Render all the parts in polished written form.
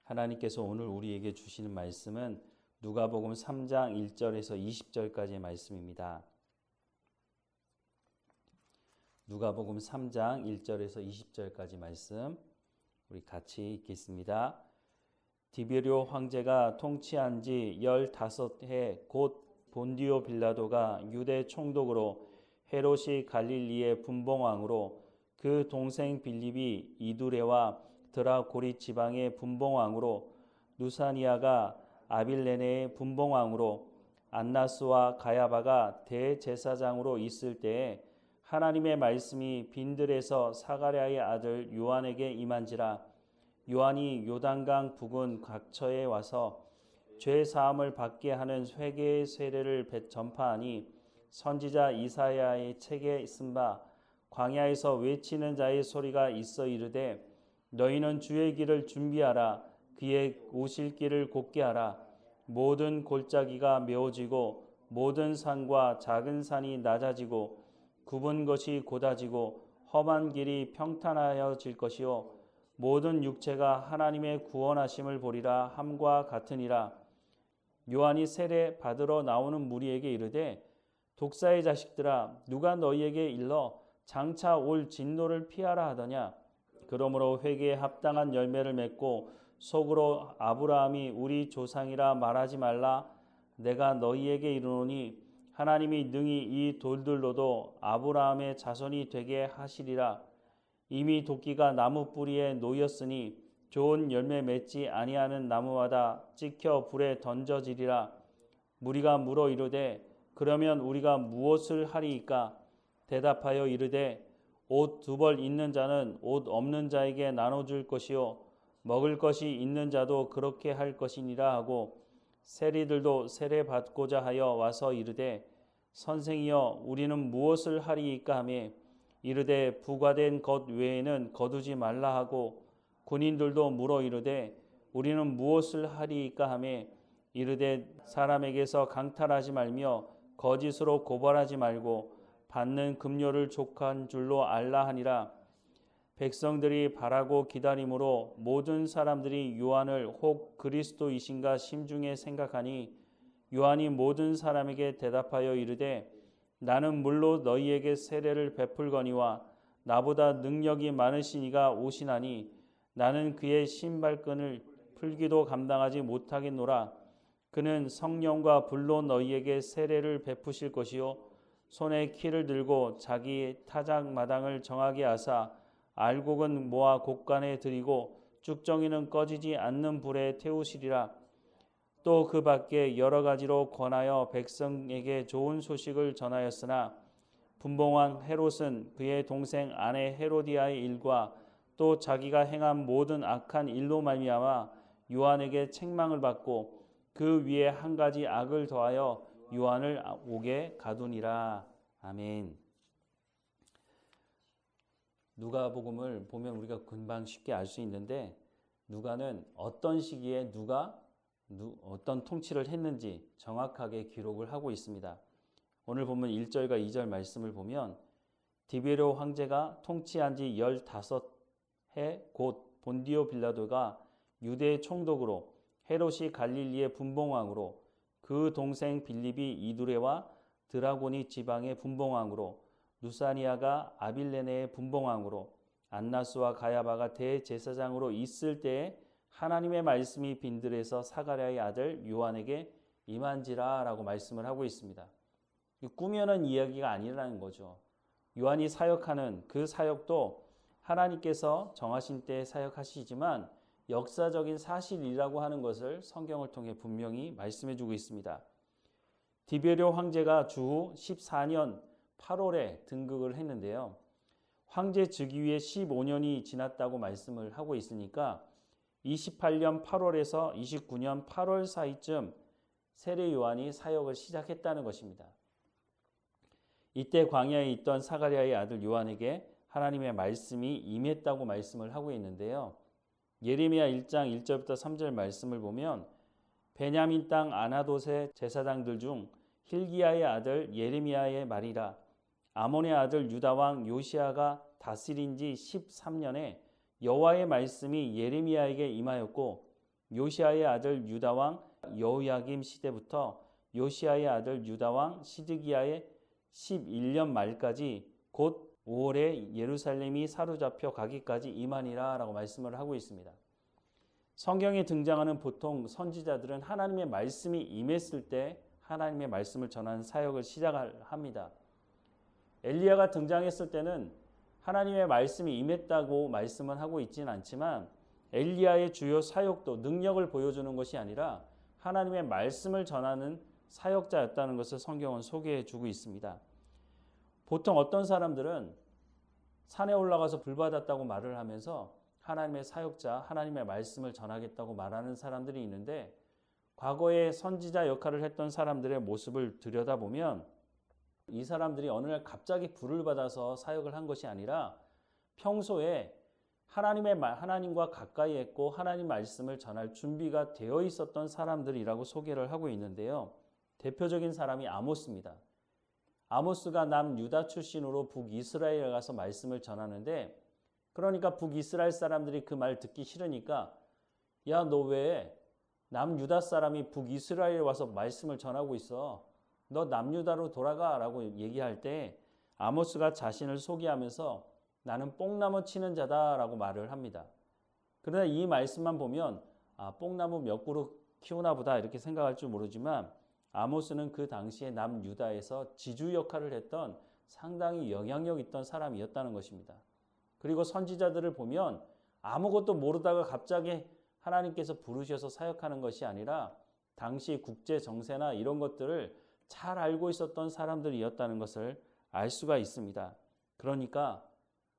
하나님께서 오늘 우리에게 주시는 말씀은 누가복음 3장 1절에서 20절까지의 말씀입니다. 누가복음 3장 1절에서 20절까지 말씀 우리 같이 읽겠습니다. 디베료 황제가 통치한 지 15해 곧 본디오 빌라도가 유대 총독으로 헤롯이 갈릴리의 분봉왕으로 그 동생 빌립이 이두레와 드라고리 지방의 분봉왕으로 누사니아가 아빌레네의 분봉왕으로 안나스와 가야바가 대제사장으로 있을 때에 하나님의 말씀이 빈들에서 사가랴의 아들 요한에게 임한지라. 요한이 요단강 북은 각처에 와서 죄 사함을 받게 하는 회개의 세례를 전파하니 선지자 이사야의 책에 쓴 바 광야에서 외치는 자의 소리가 있어 이르되 너희는 주의 길을 준비하라. 그의 오실 길을 곧게 하라. 모든 골짜기가 메워지고 모든 산과 작은 산이 낮아지고 굽은 것이 곧아지고 험한 길이 평탄하여질 것이요 모든 육체가 하나님의 구원하심을 보리라 함과 같으니라. 요한이 세례 받으러 나오는 무리에게 이르되 독사의 자식들아 누가 너희에게 일러 장차 올 진노를 피하라 하더냐. 그러므로 회개에 합당한 열매를 맺고 속으로 아브라함이 우리 조상이라 말하지 말라. 내가 너희에게 이르노니 하나님이 능히 이 돌들로도 아브라함의 자손이 되게 하시리라. 이미 도끼가 나무 뿌리에 놓였으니 좋은 열매 맺지 아니하는 나무마다 찍혀 불에 던져지리라. 무리가 물어 이르되 그러면 우리가 무엇을 하리이까? 대답하여 이르되 옷 2벌 있는 자는 옷 없는 자에게 나눠줄 것이요 먹을 것이 있는 자도 그렇게 할 것이니라 하고 세리들도 세례 받고자 하여 와서 이르되 선생이여 우리는 무엇을 하리이까 하며 이르되 부과된 것 외에는 거두지 말라 하고 군인들도 물어 이르되 우리는 무엇을 하리이까 하며 이르되 사람에게서 강탈하지 말며 거짓으로 고발하지 말고 받는 급료를 족한 줄로 알라 하니라. 백성들이 바라고 기다림으로 모든 사람들이 요한을 혹 그리스도이신가 심중에 생각하니 요한이 모든 사람에게 대답하여 이르되 나는 물로 너희에게 세례를 베풀거니와 나보다 능력이 많으신 이가 오시나니 나는 그의 신발끈을 풀기도 감당하지 못하겠노라. 그는 성령과 불로 너희에게 세례를 베푸실 것이요 손에 키를 들고 자기 타작마당을 정하게 하사 알곡은 모아 곡간에 들이고 쭉정이는 꺼지지 않는 불에 태우시리라. 또 그 밖에 여러 가지로 권하여 백성에게 좋은 소식을 전하였으나 분봉왕 헤롯은 그의 동생 아내 헤로디아의 일과 또 자기가 행한 모든 악한 일로 말미암아 요한에게 책망을 받고 그 위에 한 가지 악을 더하여 요한을 옥에 가두니라. 아멘. 누가복음을 보면 우리가 금방 쉽게 알 수 있는데 누가는 어떤 시기에 누가 어떤 통치를 했는지 정확하게 기록을 하고 있습니다. 오늘 보면 1절과 2절 말씀을 보면 디베료 황제가 통치한 지 15해 곧 본디오 빌라도가 유대의 총독으로 헤롯이 갈릴리의 분봉왕으로 그 동생 빌립이 이두레와 드라고니 지방의 분봉왕으로 누사니아가 아빌레네의 분봉왕으로 안나스와 가야바가 대제사장으로 있을 때에 하나님의 말씀이 빈들에서 사가랴의 아들 요한에게 임한지라 라고 말씀을 하고 있습니다. 꾸며낸 이야기가 아니라는 거죠. 요한이 사역하는 그 사역도 하나님께서 정하신 때에 사역하시지만 역사적인 사실이라고 하는 것을 성경을 통해 분명히 말씀해 주고 있습니다. 디베료 황제가 주후 14년 8월에 등극을 했는데요. 황제 즉위에 15년이 지났다고 말씀을 하고 있으니까 28년 8월에서 29년 8월 사이쯤 세례 요한이 사역을 시작했다는 것입니다. 이때 광야에 있던 사가랴의 아들 요한에게 하나님의 말씀이 임했다고 말씀을 하고 있는데요. 예레미야 1장 1절부터 3절 말씀을 보면 베냐민 땅 아나돗의 제사장들 중 힐기야의 아들 예레미야의 말이라. 아몬의 아들 유다왕 요시아가 다스린 지 13년에 여호와의 말씀이 예레미야에게 임하였고 요시야의 아들 유다왕 여호야김 시대부터 요시야의 아들 유다왕 시드기야의 11년 말까지 곧 5월에 예루살렘이 사로잡혀 가기까지 임하니라 라고 말씀을 하고 있습니다. 성경에 등장하는 보통 선지자들은 하나님의 말씀이 임했을 때 하나님의 말씀을 전하는 사역을 시작합니다. 엘리야가 등장했을 때는 하나님의 말씀이 임했다고 말씀은 하고 있지는 않지만 엘리야의 주요 사역도 능력을 보여주는 것이 아니라 하나님의 말씀을 전하는 사역자였다는 것을 성경은 소개해 주고 있습니다. 보통 어떤 사람들은 산에 올라가서 불 받았다고 말을 하면서 하나님의 사역자, 하나님의 말씀을 전하겠다고 말하는 사람들이 있는데 과거에 선지자 역할을 했던 사람들의 모습을 들여다보면 이 사람들이 어느 날 갑자기 불을 받아서 사역을 한 것이 아니라 평소에 하나님과 가까이 했고 하나님 말씀을 전할 준비가 되어 있었던 사람들이라고 소개를 하고 있는데요. 대표적인 사람이 아모스입니다. 아모스가 남유다 출신으로 북이스라엘에 가서 말씀을 전하는데 그러니까 북이스라엘 사람들이 그 말 듣기 싫으니까 야, 너 왜 남유다 사람이 북이스라엘에 와서 말씀을 전하고 있어? 너 남유다로 돌아가 라고 얘기할 때 아모스가 자신을 소개하면서 나는 뽕나무 치는 자다 라고 말을 합니다. 그러나 이 말씀만 보면 뽕나무 몇 그루 키우나 보다 이렇게 생각할 줄 모르지만 아모스는 그 당시에 남유다에서 지주 역할을 했던 상당히 영향력 있던 사람이었다는 것입니다. 그리고 선지자들을 보면 아무것도 모르다가 갑자기 하나님께서 부르셔서 사역하는 것이 아니라 당시 국제 정세나 이런 것들을 잘 알고 있었던 사람들이었다는 것을 알 수가 있습니다. 그러니까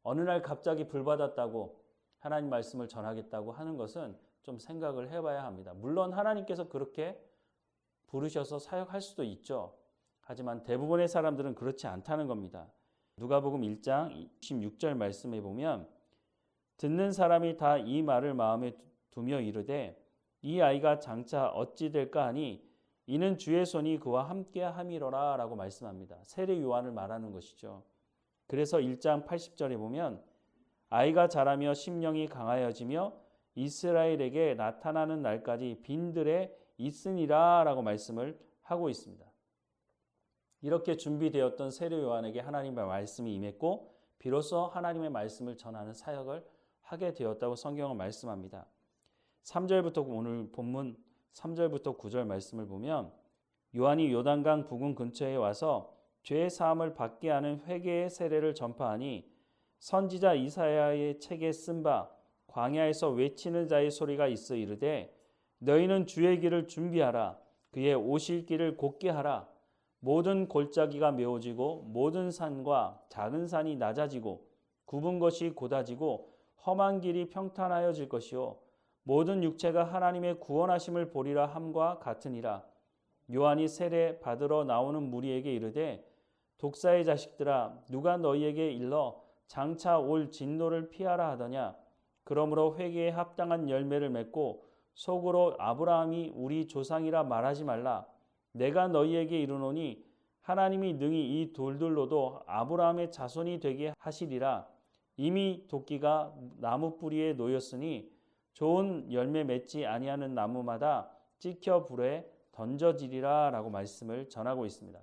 어느 날 갑자기 불 받았다고 하나님 말씀을 전하겠다고 하는 것은 좀 생각을 해봐야 합니다. 물론 하나님께서 그렇게 부르셔서 사역할 수도 있죠. 하지만 대부분의 사람들은 그렇지 않다는 겁니다. 누가복음 1장 26절 말씀에 보면 듣는 사람이 다 이 말을 마음에 두며 이르되 이 아이가 장차 어찌 될까 하니 이는 주의 손이 그와 함께 함이로라 라고 말씀합니다. 세례 요한을 말하는 것이죠. 그래서 1장 80절에 보면 아이가 자라며 심령이 강하여지며 이스라엘에게 나타나는 날까지 빈들에 있으니라 라고 말씀을 하고 있습니다. 이렇게 준비되었던 세례 요한에게 하나님의 말씀이 임했고 비로소 하나님의 말씀을 전하는 사역을 하게 되었다고 성경은 말씀합니다. 3절부터 오늘 본문 3절부터 9절 말씀을 보면 요한이 요단강 부근 근처에 와서 죄 사함을 받게 하는 회개의 세례를 전파하니 선지자 이사야의 책에 쓴 바 광야에서 외치는 자의 소리가 있어 이르되 너희는 주의 길을 준비하라 그의 오실 길을 곧게 하라 모든 골짜기가 메워지고 모든 산과 작은 산이 낮아지고 굽은 것이 곧아지고 험한 길이 평탄하여질 것이요 모든 육체가 하나님의 구원하심을 보리라 함과 같으니라. 요한이 세례 받으러 나오는 무리에게 이르되 독사의 자식들아 누가 너희에게 일러 장차 올 진노를 피하라 하더냐. 그러므로 회개에 합당한 열매를 맺고 속으로 아브라함이 우리 조상이라 말하지 말라. 내가 너희에게 이르노니 하나님이 능히 이 돌들로도 아브라함의 자손이 되게 하시리라. 이미 도끼가 나무 뿌리에 놓였으니 좋은 열매 맺지 아니하는 나무마다 찍혀 불에 던져지리라 라고 말씀을 전하고 있습니다.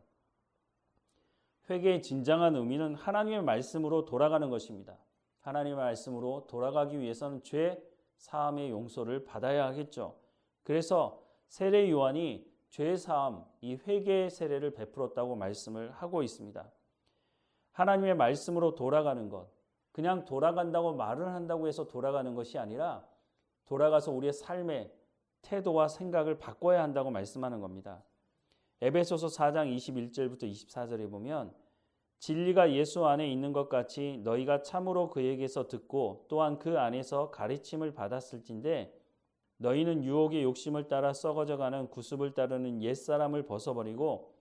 회개의 진정한 의미는 하나님의 말씀으로 돌아가는 것입니다. 하나님의 말씀으로 돌아가기 위해서는 죄 사함의 용서를 받아야 하겠죠. 그래서 세례 요한이 죄 사함, 이 회개의 세례를 베풀었다고 말씀을 하고 있습니다. 하나님의 말씀으로 돌아가는 것, 그냥 돌아간다고 말을 한다고 해서 돌아가는 것이 아니라 돌아가서 우리의 삶의 태도와 생각을 바꿔야 한다고 말씀하는 겁니다. 에베소서 4장 21절부터 24절에 보면 진리가 예수 안에 있는 것 같이 너희가 참으로 그에게서 듣고 또한 그 안에서 가르침을 받았을진데 너희는 유혹의 욕심을 따라 썩어져가는 구습을 따르는 옛사람을 벗어버리고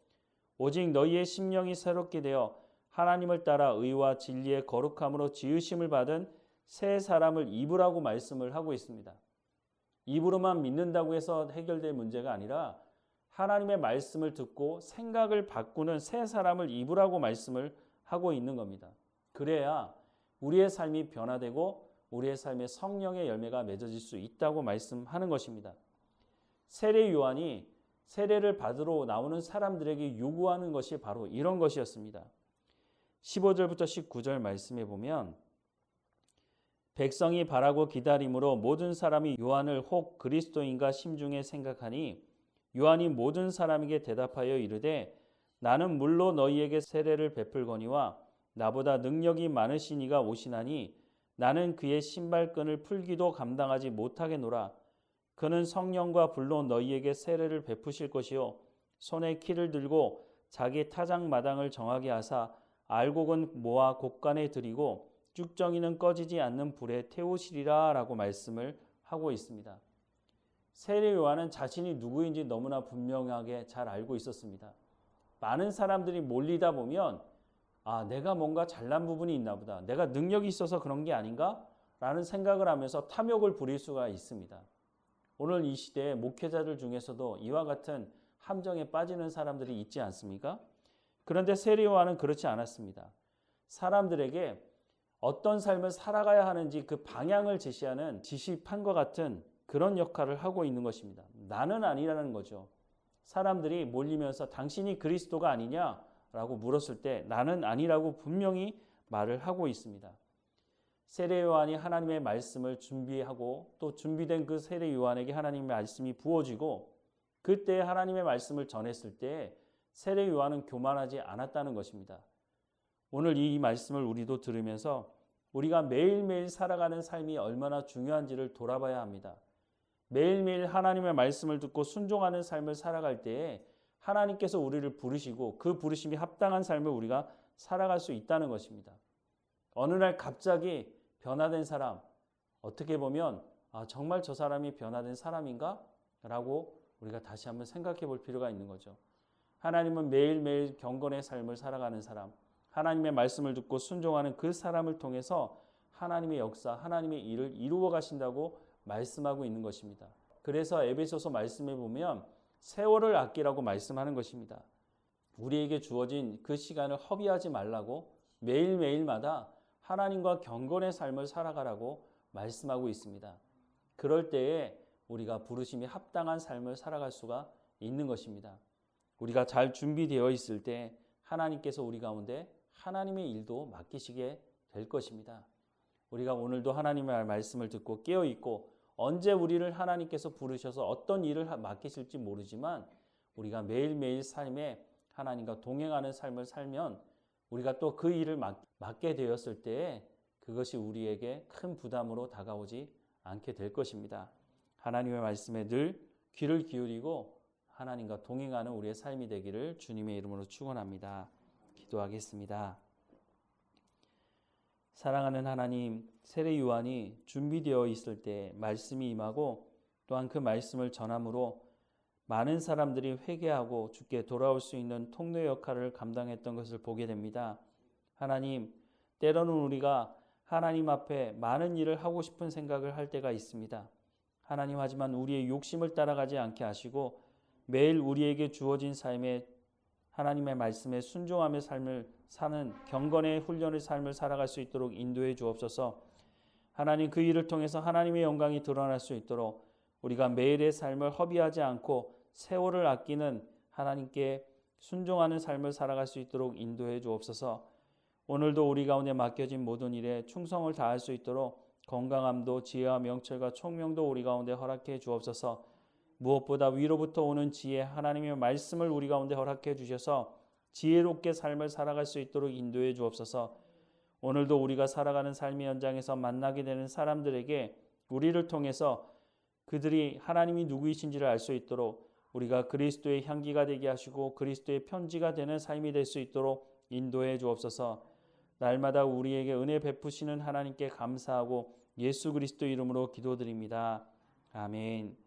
오직 너희의 심령이 새롭게 되어 하나님을 따라 의와 진리의 거룩함으로 지으심을 받은 새 사람을 입으라고 말씀을 하고 있습니다. 입으로만 믿는다고 해서 해결될 문제가 아니라 하나님의 말씀을 듣고 생각을 바꾸는 새 사람을 입으라고 말씀을 하고 있는 겁니다. 그래야 우리의 삶이 변화되고 우리의 삶에 성령의 열매가 맺어질 수 있다고 말씀하는 것입니다. 세례 요한이 세례를 받으러 나오는 사람들에게 요구하는 것이 바로 이런 것이었습니다. 15절부터 19절 말씀해 보면 백성이 바라고 기다림으로 모든 사람이 요한을 혹 그리스도인가 심중에 생각하니 요한이 모든 사람에게 대답하여 이르되 나는 물로 너희에게 세례를 베풀거니와 나보다 능력이 많으신 이가 오시나니 나는 그의 신발끈을 풀기도 감당하지 못하겠노라. 그는 성령과 불로 너희에게 세례를 베푸실 것이요 손에 키를 들고 자기 타작마당을 정하게 하사 알곡은 모아 곳간에 들이고 쭉정이는 꺼지지 않는 불에 태우시리라 라고 말씀을 하고 있습니다. 세례 요한은 자신이 누구인지 너무나 분명하게 잘 알고 있었습니다. 많은 사람들이 몰리다 보면 내가 뭔가 잘난 부분이 있나 보다. 내가 능력이 있어서 그런 게 아닌가? 라는 생각을 하면서 탐욕을 부릴 수가 있습니다. 오늘 이 시대에 목회자들 중에서도 이와 같은 함정에 빠지는 사람들이 있지 않습니까? 그런데 세례 요한은 그렇지 않았습니다. 사람들에게 어떤 삶을 살아가야 하는지 그 방향을 제시하는 지시판과 같은 그런 역할을 하고 있는 것입니다. 나는 아니라는 거죠. 사람들이 몰리면서 당신이 그리스도가 아니냐라고 물었을 때 나는 아니라고 분명히 말을 하고 있습니다. 세례 요한이 하나님의 말씀을 준비하고 또 준비된 그 세례 요한에게 하나님의 말씀이 부어지고 그때 하나님의 말씀을 전했을 때 세례 요한은 교만하지 않았다는 것입니다. 오늘 이 말씀을 우리도 들으면서 우리가 매일매일 살아가는 삶이 얼마나 중요한지를 돌아봐야 합니다. 매일매일 하나님의 말씀을 듣고 순종하는 삶을 살아갈 때에 하나님께서 우리를 부르시고 그 부르심이 합당한 삶을 우리가 살아갈 수 있다는 것입니다. 어느 날 갑자기 변화된 사람, 어떻게 보면 정말 저 사람이 변화된 사람인가? 라고 우리가 다시 한번 생각해 볼 필요가 있는 거죠. 하나님은 매일매일 경건의 삶을 살아가는 사람, 하나님의 말씀을 듣고 순종하는 그 사람을 통해서 하나님의 역사, 하나님의 일을 이루어 가신다고 말씀하고 있는 것입니다. 그래서 에베소서 말씀에 보면 세월을 아끼라고 말씀하는 것입니다. 우리에게 주어진 그 시간을 허비하지 말라고 매일매일마다 하나님과 경건의 삶을 살아가라고 말씀하고 있습니다. 그럴 때에 우리가 부르심이 합당한 삶을 살아갈 수가 있는 것입니다. 우리가 잘 준비되어 있을 때 하나님께서 우리 가운데 하나님의 일도 맡기시게 될 것입니다. 우리가 오늘도 하나님의 말씀을 듣고 깨어있고 언제 우리를 하나님께서 부르셔서 어떤 일을 맡기실지 모르지만 우리가 매일매일 삶에 하나님과 동행하는 삶을 살면 우리가 또 그 일을 맡게 되었을 때에 그것이 우리에게 큰 부담으로 다가오지 않게 될 것입니다. 하나님의 말씀에 늘 귀를 기울이고 하나님과 동행하는 우리의 삶이 되기를 주님의 이름으로 축원합니다. 기도하겠습니다. 사랑하는 하나님, 세례 요한이 준비되어 있을 때 말씀이 임하고 또한 그 말씀을 전함으로 많은 사람들이 회개하고 주께 돌아올 수 있는 통로 역할을 감당했던 것을 보게 됩니다. 하나님, 때로는 우리가 하나님 앞에 많은 일을 하고 싶은 생각을 할 때가 있습니다. 하나님, 하지만 우리의 욕심을 따라가지 않게 하시고 매일 우리에게 주어진 삶에 하나님의 말씀에 순종하며 삶을 사는 경건의 훈련의 삶을 살아갈 수 있도록 인도해 주옵소서. 하나님, 그 일을 통해서 하나님의 영광이 드러날 수 있도록 우리가 매일의 삶을 허비하지 않고 세월을 아끼는 하나님께 순종하는 삶을 살아갈 수 있도록 인도해 주옵소서. 오늘도 우리 가운데 맡겨진 모든 일에 충성을 다할 수 있도록 건강함도 지혜와 명철과 총명도 우리 가운데 허락해 주옵소서. 무엇보다 위로부터 오는 지혜, 하나님의 말씀을 우리 가운데 허락해 주셔서 지혜롭게 삶을 살아갈 수 있도록 인도해 주옵소서. 오늘도 우리가 살아가는 삶의 현장에서 만나게 되는 사람들에게 우리를 통해서 그들이 하나님이 누구이신지를 알 수 있도록 우리가 그리스도의 향기가 되게 하시고 그리스도의 편지가 되는 삶이 될 수 있도록 인도해 주옵소서. 날마다 우리에게 은혜 베푸시는 하나님께 감사하고 예수 그리스도 이름으로 기도드립니다. 아멘.